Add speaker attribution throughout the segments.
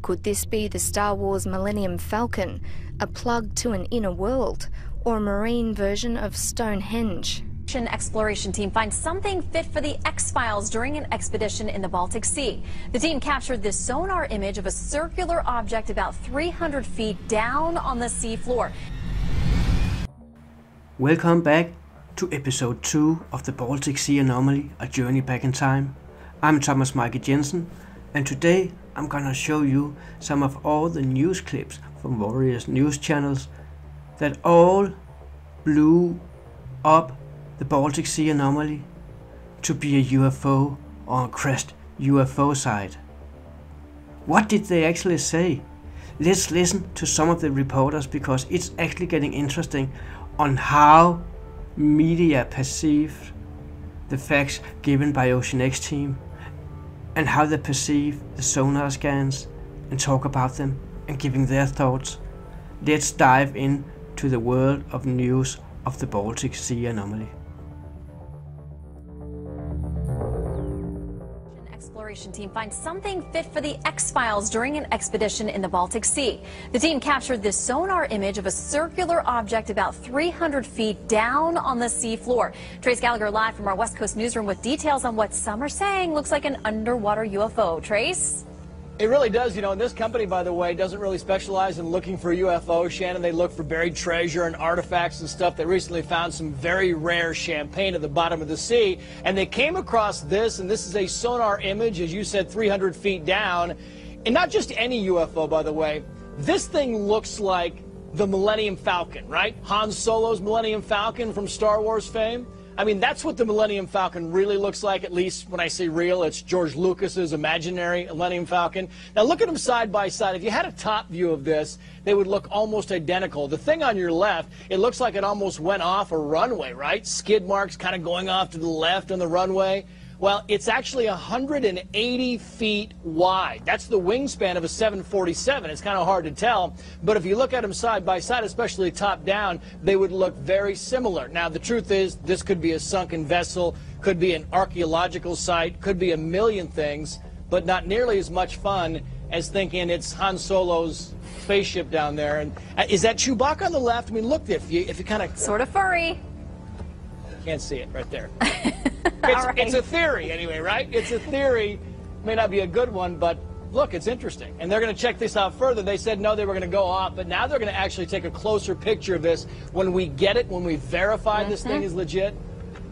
Speaker 1: Could this be the Star Wars Millennium Falcon, a plug to an inner world, or a marine version of Stonehenge?
Speaker 2: An exploration team finds something fit for the X-Files during an expedition in the Baltic Sea. The team captured this sonar image of a circular object about 300 feet down on the sea floor.
Speaker 3: Welcome back to episode 2 of the Baltic Sea Anomaly, a journey back in time. I'm Thomas Mikey Jensen, and today I'm gonna show you some of all the news clips from various news channels that all blew up the Baltic Sea Anomaly to be a UFO or a crashed UFO site. What did they actually say? Let's listen to some of the reporters, because it's actually getting interesting on how media perceive the facts given by Ocean X team and how they perceive the sonar scans and talk about them and giving their thoughts. Let's dive into the world of news of the Baltic Sea Anomaly.
Speaker 2: Exploration team finds something fit for the X-Files during an expedition in the Baltic Sea. The team captured this sonar image of a circular object about 300 feet down on the sea floor. Trace Gallagher live from our West Coast newsroom with details on what some are saying looks like an underwater UFO. Trace?
Speaker 4: It really does, you know, and this company, by the way, doesn't really specialize in looking for UFOs, Shannon. They look for buried treasure and artifacts and stuff. They recently found some very rare champagne at the bottom of the sea, and they came across this, and this is a sonar image, as you said, 300 feet down. And not just any UFO, by the way. This thing looks like the Millennium Falcon, right? Han Solo's Millennium Falcon from Star Wars fame. I mean, that's what the Millennium Falcon really looks like, at least when I say real. It's George Lucas's imaginary Millennium Falcon. Now, look at them side by side. If you had a top view of this, they would look almost identical. The thing on your left, it looks like it almost went off a runway, right? Skid marks kind of going off to the left on the runway. Well, it's actually 180 feet wide. That's the wingspan of a 747. It's kind of hard to tell, but if you look at them side by side, especially top down, they would look very similar. Now, the truth is, this could be a sunken vessel, could be an archaeological site, could be a million things, but not nearly as much fun as thinking it's Han Solo's spaceship down there. And is that Chewbacca on the left? I mean, look, if you kind of...
Speaker 2: Sort of furry.
Speaker 4: Can't see it right there. It's a theory anyway, right? It's a theory. May not be a good one, but look, it's interesting. And they're going to check this out further. They said no, they were going to go off, but now they're going to actually take a closer picture of this. When we get it, when we verify this thing is legit,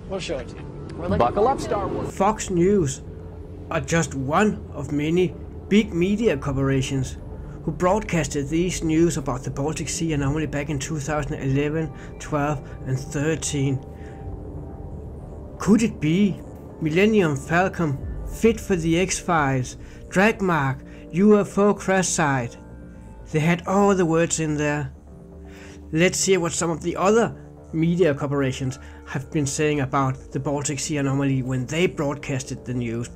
Speaker 4: we'll show it to you. Buckle up, Star Wars.
Speaker 3: Fox News are just one of many big media corporations who broadcasted these news about the Baltic Sea Anomaly back in 2011, 12 and 13. Could it be Millennium Falcon, fit for the X-Files, drag mark, UFO crash site? They had all the words in there. Let's see what some of the other media corporations have been saying about the Baltic Sea Anomaly when they broadcasted the news.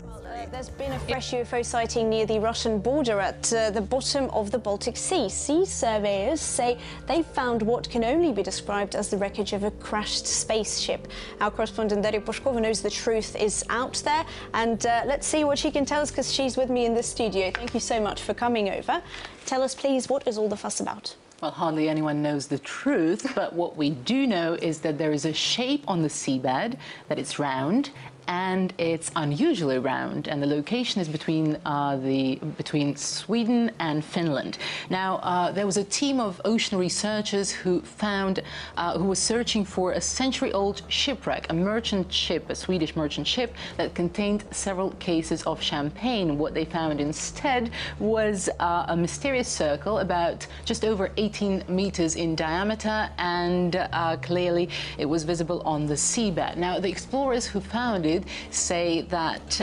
Speaker 5: There's been a fresh UFO sighting near the Russian border at the bottom of the Baltic Sea. Sea surveyors say they found what can only be described as the wreckage of a crashed spaceship. Our correspondent Daria Poshkova knows the truth is out there, and let's see what she can tell us, because she's with me in the studio. Thank you so much for coming over. Tell us, please, what is all the fuss about?
Speaker 6: Well, hardly anyone knows the truth, but what we do know is that there is a shape on the seabed, that it's round, and it's unusually round, and the location is between Sweden and Finland. Now, there was a team of ocean researchers who was searching for a century-old shipwreck, a merchant ship, a Swedish merchant ship that contained several cases of champagne. What they found instead was a mysterious circle about just over 18 meters in diameter, and clearly it was visible on the seabed. Now, the explorers who found it say that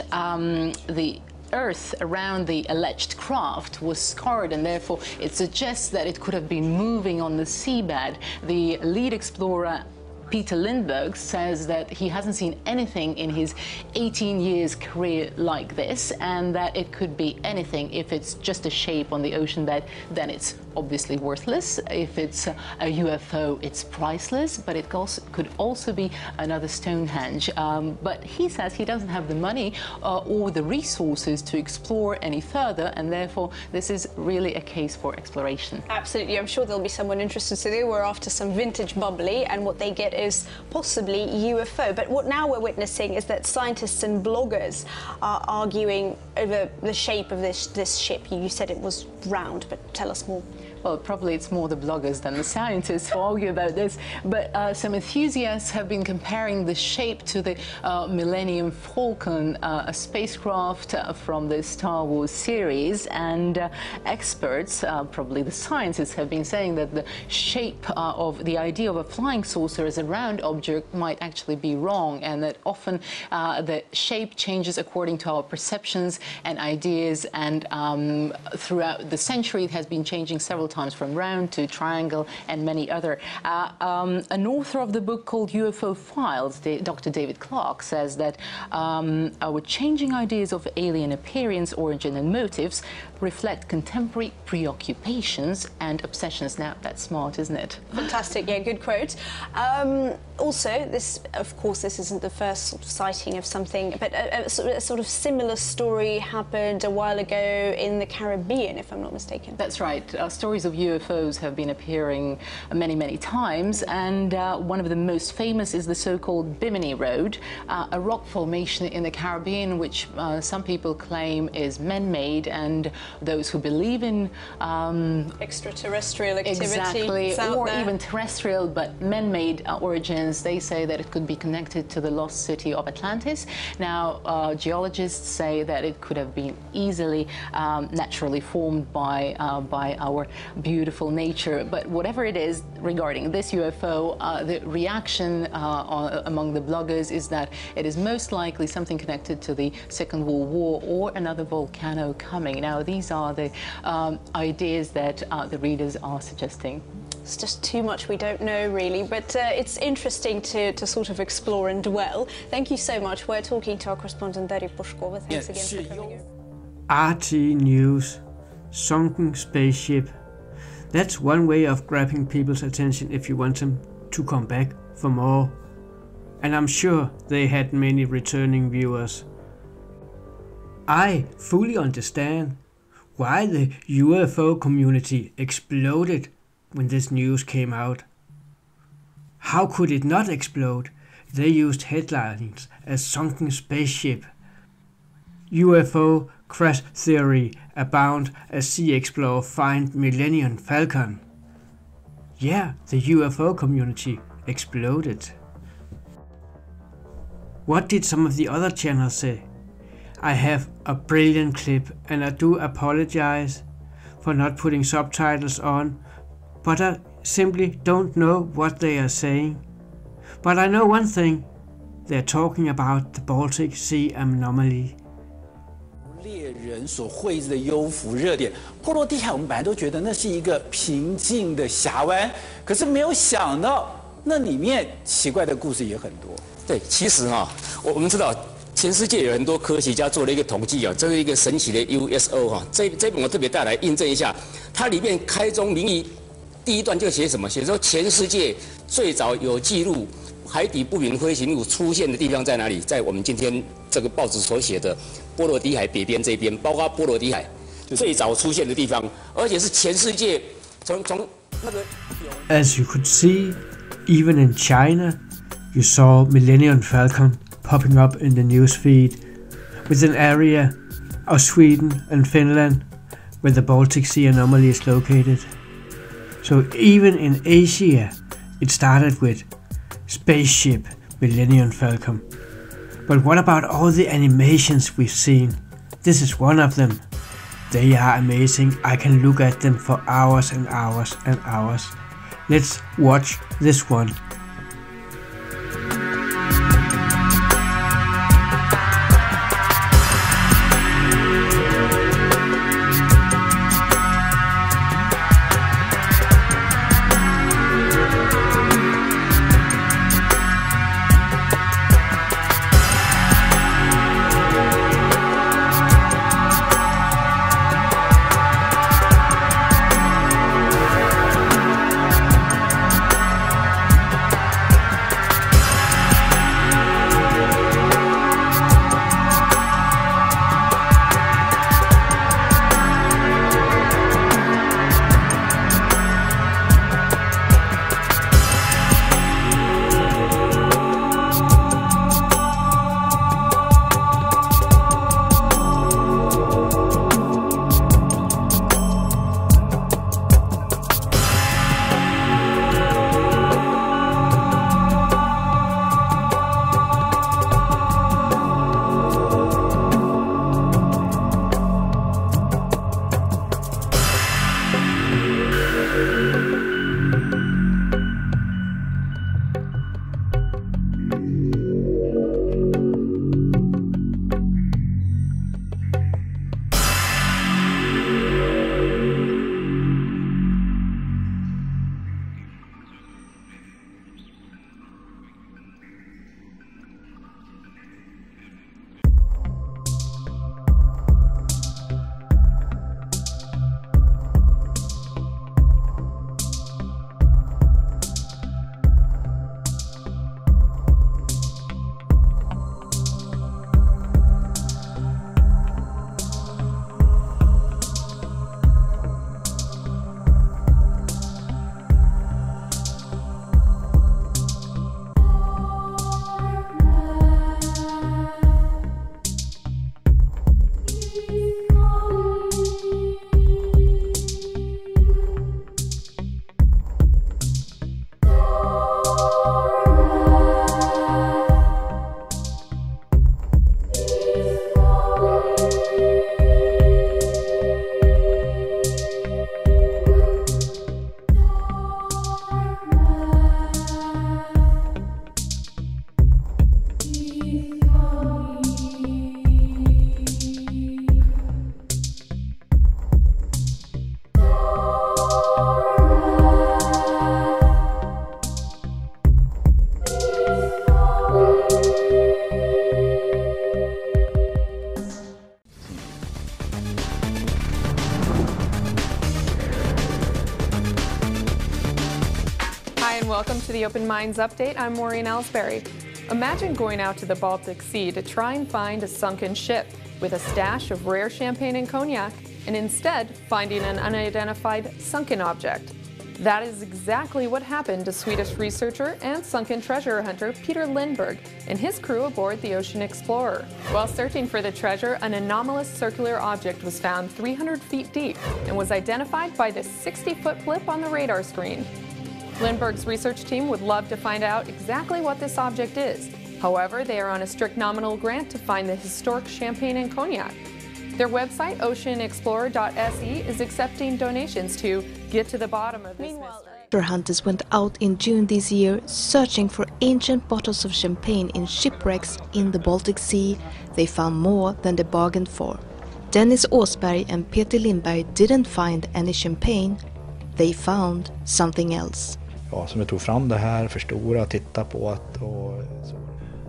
Speaker 6: the earth around the alleged craft was scarred, and therefore it suggests that it could have been moving on the seabed. The lead explorer Peter Lindbergh says that he hasn't seen anything in his 18 years career like this, and that it could be anything. If it's just a shape on the ocean bed, then it's obviously worthless. If it's a UFO, it's priceless, but it could also be another Stonehenge. But he says he doesn't have the money or the resources to explore any further, and therefore this is really a case for exploration.
Speaker 5: Absolutely, I'm sure there'll be someone interested. So they were after some vintage bubbly, and what they get is possibly UFO. But what now we're witnessing is that scientists and bloggers are arguing over the shape of this ship. You said it was round, but tell us more.
Speaker 6: Well, probably it's more the bloggers than the scientists who argue about this, but some enthusiasts have been comparing the shape to the Millennium Falcon, a spacecraft from the Star Wars series, and experts, probably the scientists, have been saying that the shape of the idea of a flying saucer as a round object might actually be wrong, and that often the shape changes according to our perceptions and ideas, and throughout the century it has been changing several times from round to triangle and many other. An author of the book called UFO Files, Dr. David Clark, says that our changing ideas of alien appearance, origin and motives reflect contemporary preoccupations and obsessions. Now, that's smart, isn't it?
Speaker 5: Fantastic, yeah, good quote. Also, this, of course, this isn't the first sort of sighting of something, but a sort of similar story happened a while ago in the Caribbean, if I'm not mistaken.
Speaker 6: That's right. Stories of UFOs have been appearing many, many times, and one of the most famous is the so-called Bimini Road, a rock formation in the Caribbean which some people claim is man-made, and those who believe in
Speaker 5: extraterrestrial activity,
Speaker 6: exactly, or even terrestrial but man-made origins, they say that it could be connected to the lost city of Atlantis. Now, geologists say that it could have been easily naturally formed by our beautiful nature. But whatever it is regarding this UFO, the reaction among the bloggers is that it is most likely something connected to the Second World War or another volcano coming. Now, these are the ideas that the readers are suggesting.
Speaker 5: It's just too much we don't know, really, but it's interesting to sort of explore and dwell. Thank you so much. We're talking to our correspondent, Daria Pushkova. Thanks again for coming in.
Speaker 3: RT News, sunken spaceship. That's one way of grabbing people's attention if you want them to come back for more. And I'm sure they had many returning viewers. I fully understand why the UFO community exploded when this news came out. How could it not explode? They used headlines as sunken spaceship, UFO crash theory abound as sea explorer find Millennium Falcon. Yeah, the UFO community exploded. What did some of the other channels say? I have a brilliant clip, and I do apologize for not putting subtitles on, but I simply don't know what they are saying. But I know one thing, they're talking about the Baltic Sea anomaly.
Speaker 7: 猎人所绘制的幽浮热点，波罗的海，我们本来都觉得那是一个平静的峡湾，可是没有想到那里面奇怪的故事也很多。
Speaker 8: 对，其实我们知道全世界有很多科学家做了一个统计这是一个神奇的 USO 这本我特别带来印证一下，它里面开宗明义第一段就写什么？写说全世界最早有记录海底不明飞行物出现的地方在哪里？在我们今天这个报纸所写的波罗的海北边这边，包括波罗的海最早出现的地方，而且是全世界从那个。
Speaker 3: As you could see, even in China, you saw Millennium Falcon popping up in the newsfeed within an area of Sweden and Finland where the Baltic Sea anomaly is located. So even in Asia, it started with spaceship Millennium Falcon. But what about all the animations we've seen? This is one of them. They are amazing. I can look at them for hours and hours and hours. Let's watch this one.
Speaker 9: Welcome to the Open Minds Update. I'm Maureen Ellsbury. Imagine going out to the Baltic Sea to try and find a sunken ship with a stash of rare champagne and cognac, and instead finding an unidentified sunken object. That is exactly what happened to Swedish researcher and sunken treasure hunter Peter Lindberg and his crew aboard the Ocean Explorer. While searching for the treasure, an anomalous circular object was found 300 feet deep and was identified by this 60-foot blip on the radar screen. Lindberg's research team would love to find out exactly what this object is. However, they are on a strict nominal grant to find the historic champagne and cognac. Their website, oceanexplorer.se, is accepting donations to get to the bottom of this mystery.
Speaker 10: Treasure hunters went out in June this year searching for ancient bottles of champagne in shipwrecks in the Baltic Sea. They found more than they bargained for. Dennis Åsberg and Peter Lindberg didn't find any champagne. They found something else.
Speaker 11: Ja, som jag tog fram det här, förstora, titta på det och så.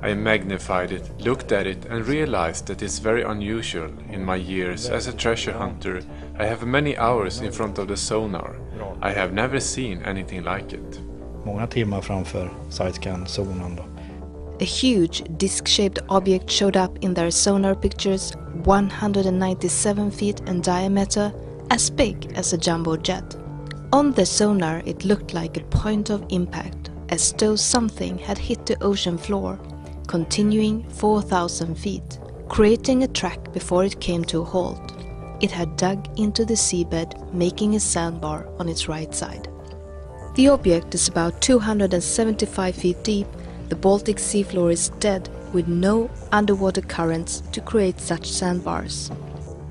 Speaker 12: I magnified it, looked at it and realized that it's very unusual. In my years as a treasure hunter, I have many hours in front of the sonar. I have never seen anything like it.
Speaker 11: Många timmar framför sidescan-sonan då.
Speaker 10: A huge disc-shaped object showed up in their sonar pictures, 197 feet in diameter, as big as a jumbo jet. On the sonar it looked like a point of impact, as though something had hit the ocean floor, continuing 4,000 feet, creating a track before it came to a halt. It had dug into the seabed, making a sandbar on its right side. The object is about 275 feet deep. The Baltic Sea floor is dead, with no underwater currents to create such sandbars.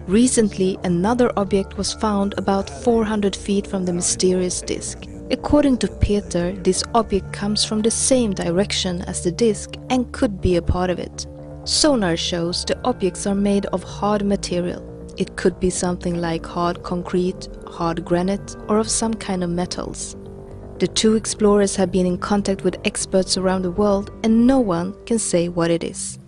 Speaker 10: Recently, another object was found about 400 feet from the mysterious disk. According to Peter, this object comes from the same direction as the disk and could be a part of it. Sonar shows the objects are made of hard material. It could be something like hard concrete, hard granite, or of some kind of metals. The two explorers have been in contact with experts around the world and no one can say what it is.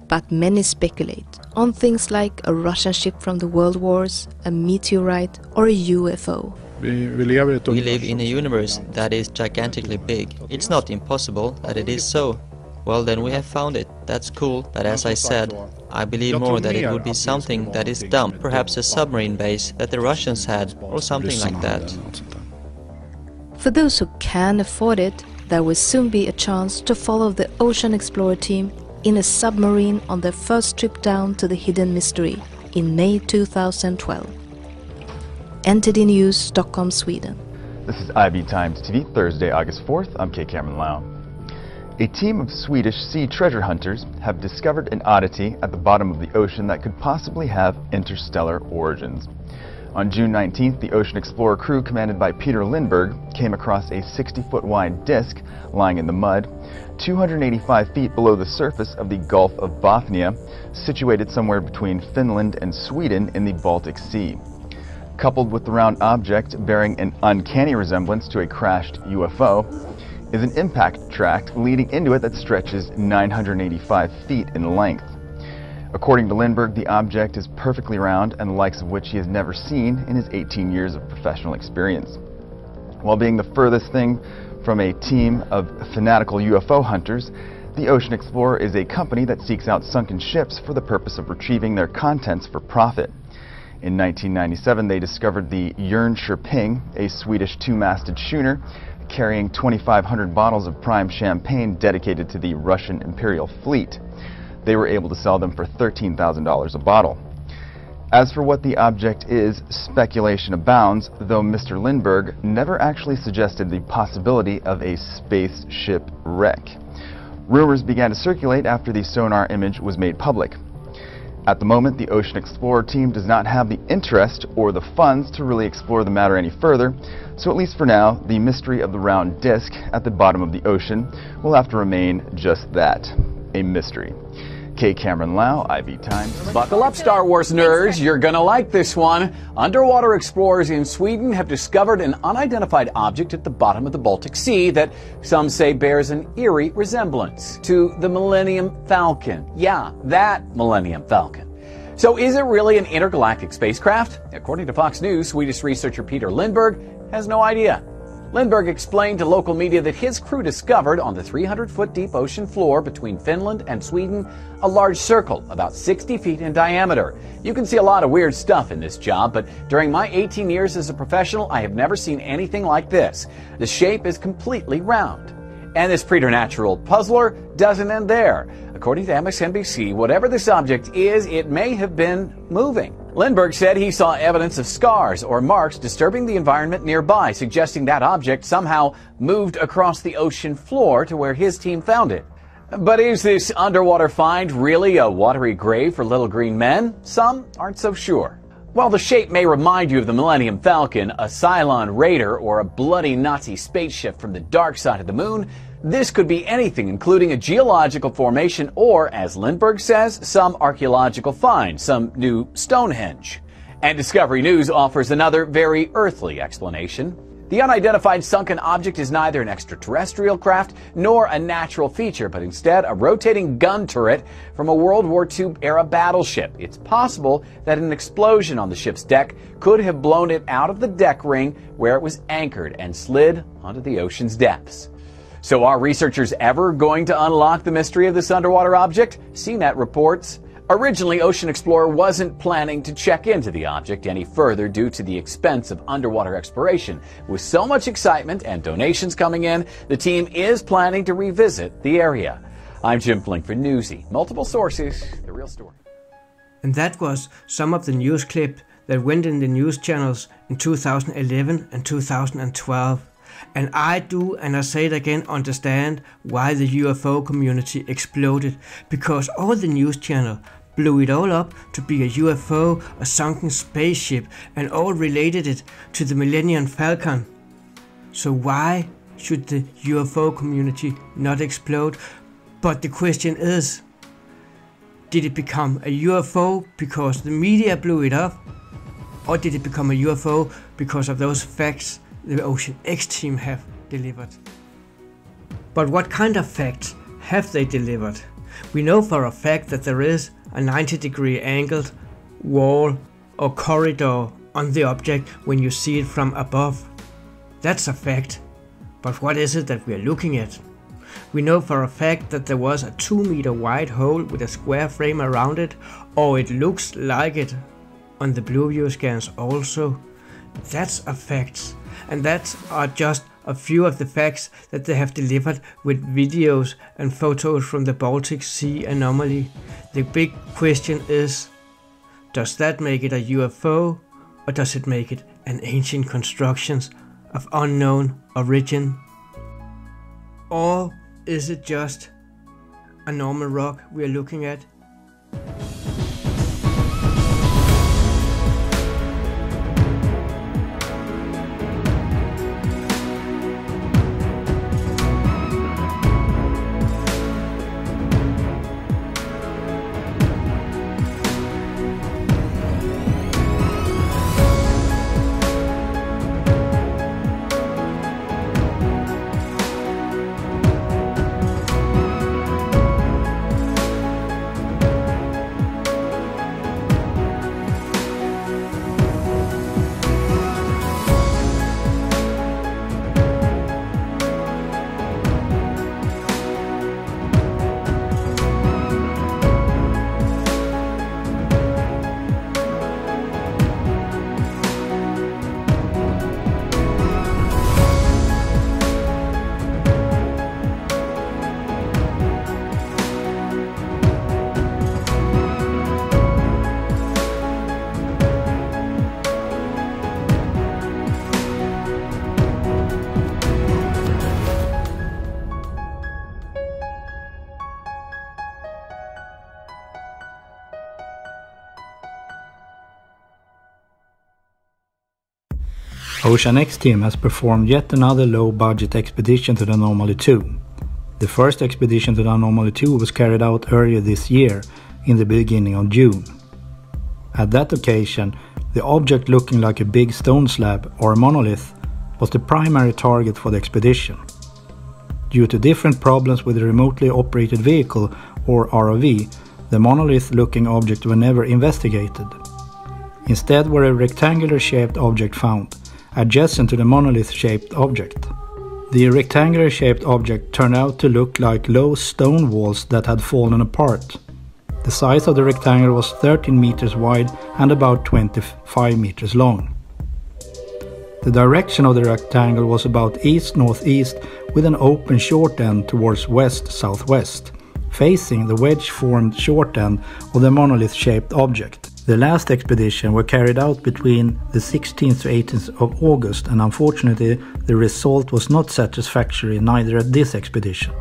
Speaker 10: But many speculate on things like a Russian ship from the World Wars, a meteorite, or a UFO.
Speaker 13: We live in a universe that is gigantically big. It's not impossible that it is so. Well, then we have found it. That's cool, but as I said, I believe more that it would be something that is dumped, perhaps a submarine base that the Russians had, or something like that.
Speaker 10: For those who can afford it, there will soon be a chance to follow the Ocean Explorer team in a submarine on their first trip down to the hidden mystery in May 2012. NTD News, Stockholm, Sweden.
Speaker 14: This is IB Times TV, Thursday, August 4th. I'm Kay Cameron Lau. A team of Swedish sea treasure hunters have discovered an oddity at the bottom of the ocean that could possibly have interstellar origins. On June 19th, the Ocean Explorer crew, commanded by Peter Lindberg, came across a 60-foot wide disc lying in the mud, 285 feet below the surface of the Gulf of Bothnia, situated somewhere between Finland and Sweden in the Baltic Sea. Coupled with the round object bearing an uncanny resemblance to a crashed UFO, is an impact tract leading into it that stretches 985 feet in length. According to Lindberg, the object is perfectly round and the likes of which he has never seen in his 18 years of professional experience. While being the furthest thing from a team of fanatical UFO hunters, the Ocean Explorer is a company that seeks out sunken ships for the purpose of retrieving their contents for profit. In 1997, they discovered the Jönköping, a Swedish two-masted schooner carrying 2,500 bottles of prime champagne dedicated to the Russian Imperial Fleet. They were able to sell them for $13,000 a bottle. As for what the object is, speculation abounds, though Mr. Lindberg never actually suggested the possibility of a spaceship wreck. Rumors began to circulate after the sonar image was made public. At the moment, the Ocean Explorer team does not have the interest or the funds to really explore the matter any further, so at least for now, the mystery of the round disc at the bottom of the ocean will have to remain just that, a mystery. Kay Cameron Lau, IB Times.
Speaker 15: Buckle up, Star Wars nerds. You're gonna like this one. Underwater explorers in Sweden have discovered an unidentified object at the bottom of the Baltic Sea that some say bears an eerie resemblance to the Millennium Falcon. Yeah, that Millennium Falcon. So is it really an intergalactic spacecraft? According to Fox News, Swedish researcher Peter Lindberg has no idea. Lindberg explained to local media that his crew discovered on the 300-foot deep ocean floor between Finland and Sweden a large circle about 60 feet in diameter. You can see a lot of weird stuff in this job, but during my 18 years as a professional, I have never seen anything like this. The shape is completely round. And this preternatural puzzler doesn't end there. According to MSNBC, whatever this object is, it may have been moving. Lindberg said he saw evidence of scars or marks disturbing the environment nearby, suggesting that object somehow moved across the ocean floor to where his team found it. But is this underwater find really a watery grave for little green men? Some aren't so sure. While the shape may remind you of the Millennium Falcon, a Cylon Raider, or a bloody Nazi spaceship from the dark side of the moon, this could be anything, including a geological formation or, as Lindberg says, some archaeological find, some new Stonehenge. And Discovery News offers another very earthly explanation. The unidentified sunken object is neither an extraterrestrial craft nor a natural feature, but instead a rotating gun turret from a World War II-era battleship. It's possible that an explosion on the ship's deck could have blown it out of the deck ring where it was anchored and slid onto the ocean's depths. So are researchers ever going to unlock the mystery of this underwater object? CNET reports. Originally, Ocean Explorer wasn't planning to check into the object any further due to the expense of underwater exploration. With so much excitement and donations coming in, the team is planning to revisit the area. I'm Jim Flink for Newsy. Multiple sources, the real story.
Speaker 3: And that was some of the news clip that went in the news channels in 2011 and 2012. And I do, and I say it again, understand why the UFO community exploded, because all the news channel blew it all up to be a UFO, a sunken spaceship, and all related it to the Millennium Falcon. So why should the UFO community not explode? But the question is, did it become a UFO because the media blew it up? Or did it become a UFO because of those facts the Ocean X team have delivered? But what kind of facts have they delivered? We know for a fact that there is a 90-degree angled wall or corridor on the object when you see it from above. That's a fact. But what is it that we are looking at? We know for a fact that there was a 2-meter wide hole with a square frame around it, or it looks like it on the blue view scans also. That's a fact. And that are just a few of the facts that they have delivered with videos and photos from the Baltic Sea anomaly. The big question is, does that make it a UFO, or does it make it an ancient construction of unknown origin? Or is it just a normal rock we are looking at?
Speaker 11: Ocean X team has performed yet another low-budget expedition to the Anomaly 2. The first expedition to the Anomaly 2 was carried out earlier this year, in the beginning of June. At that occasion, the object looking like a big stone slab or monolith was the primary target for the expedition. Due to different problems with the remotely operated vehicle, or ROV, the monolith-looking object were never investigated. Instead were a rectangular-shaped object found, adjacent to the monolith-shaped object. The rectangular-shaped object turned out to look like low stone walls that had fallen apart. The size of the rectangle was 13 meters wide and about 25 meters long. The direction of the rectangle was about east-northeast with an open short end towards west-southwest, facing the wedge-formed short end of the monolith-shaped object. The last expedition were carried out between the 16th to 18th of August, and unfortunately the result was not satisfactory neither at this expedition.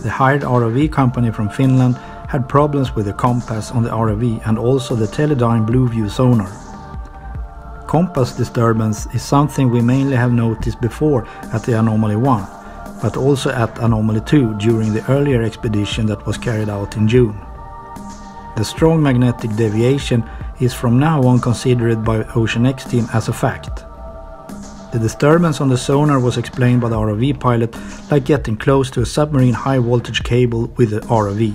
Speaker 11: The hired ROV company from Finland had problems with the compass on the ROV and also the Teledyne Blueview sonar. Compass disturbance is something we mainly have noticed before at the Anomaly 1, but also at Anomaly 2 during the earlier expedition that was carried out in June. The strong magnetic deviation is from now on considered by Ocean X team as a fact. The disturbance on the sonar was explained by the ROV pilot like getting close to a submarine high voltage cable with the ROV.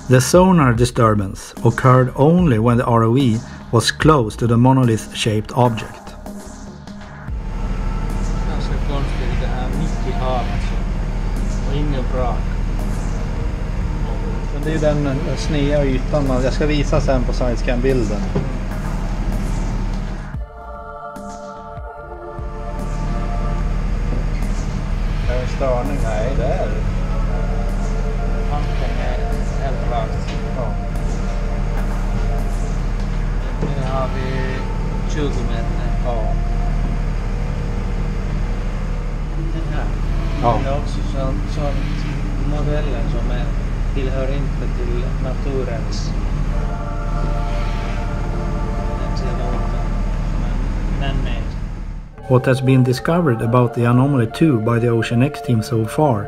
Speaker 11: The sonar disturbance occurred only when the ROV was close to the monolith-shaped object.
Speaker 16: Ganska konstigt det här mitt i havet och ingen vrak.
Speaker 11: Men det är ju den sneda ytan jag ska visa sen på sidescan-bilden. Är det störning? Nej, det är det.
Speaker 16: Allting är helt rakt.
Speaker 11: Ja.
Speaker 16: Nu har vi 20 meter.
Speaker 11: Ja.
Speaker 16: Den här.
Speaker 11: Ja.
Speaker 16: Det är också sånt modellen som tillhör inte till naturens man-made.
Speaker 11: What has been discovered about the Anomaly 2 by the Ocean X team so far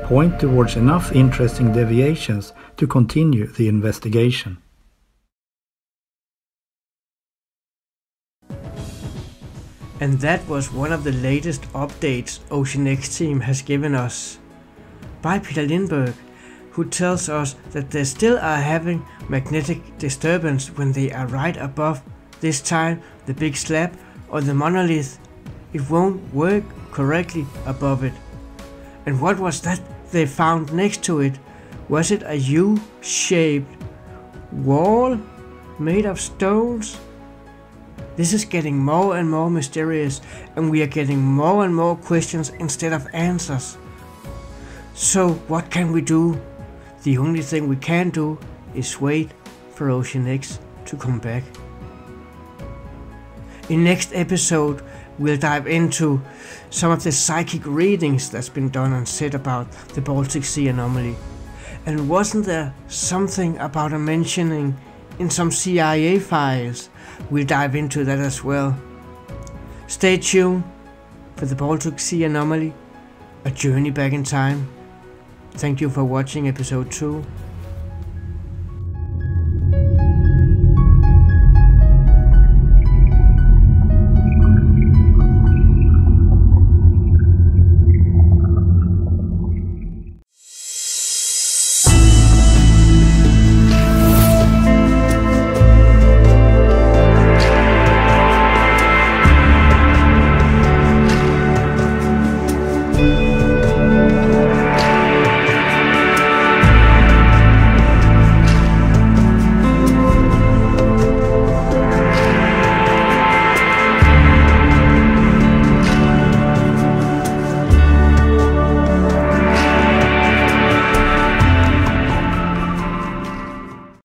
Speaker 11: point towards enough interesting deviations to continue the investigation.
Speaker 3: And that was one of the latest updates Ocean X team has given us by Peter Lindberg, who tells us that they still are having magnetic disturbance when they are right above, this time the big slab or the monolith. It won't work correctly above it. And what was that they found next to it? Was it a U-shaped wall made of stones? This is getting more and more mysterious, and we are getting more and more questions instead of answers. So what can we do? The only thing we can do is wait for Ocean X to come back. In next episode we'll dive into some of the psychic readings that's been done and said about the Baltic Sea anomaly. And wasn't there something about a mentioning in some CIA files? We'll dive into that as well. Stay tuned for the Baltic Sea anomaly, a journey back in time. Thank you for watching episode 2.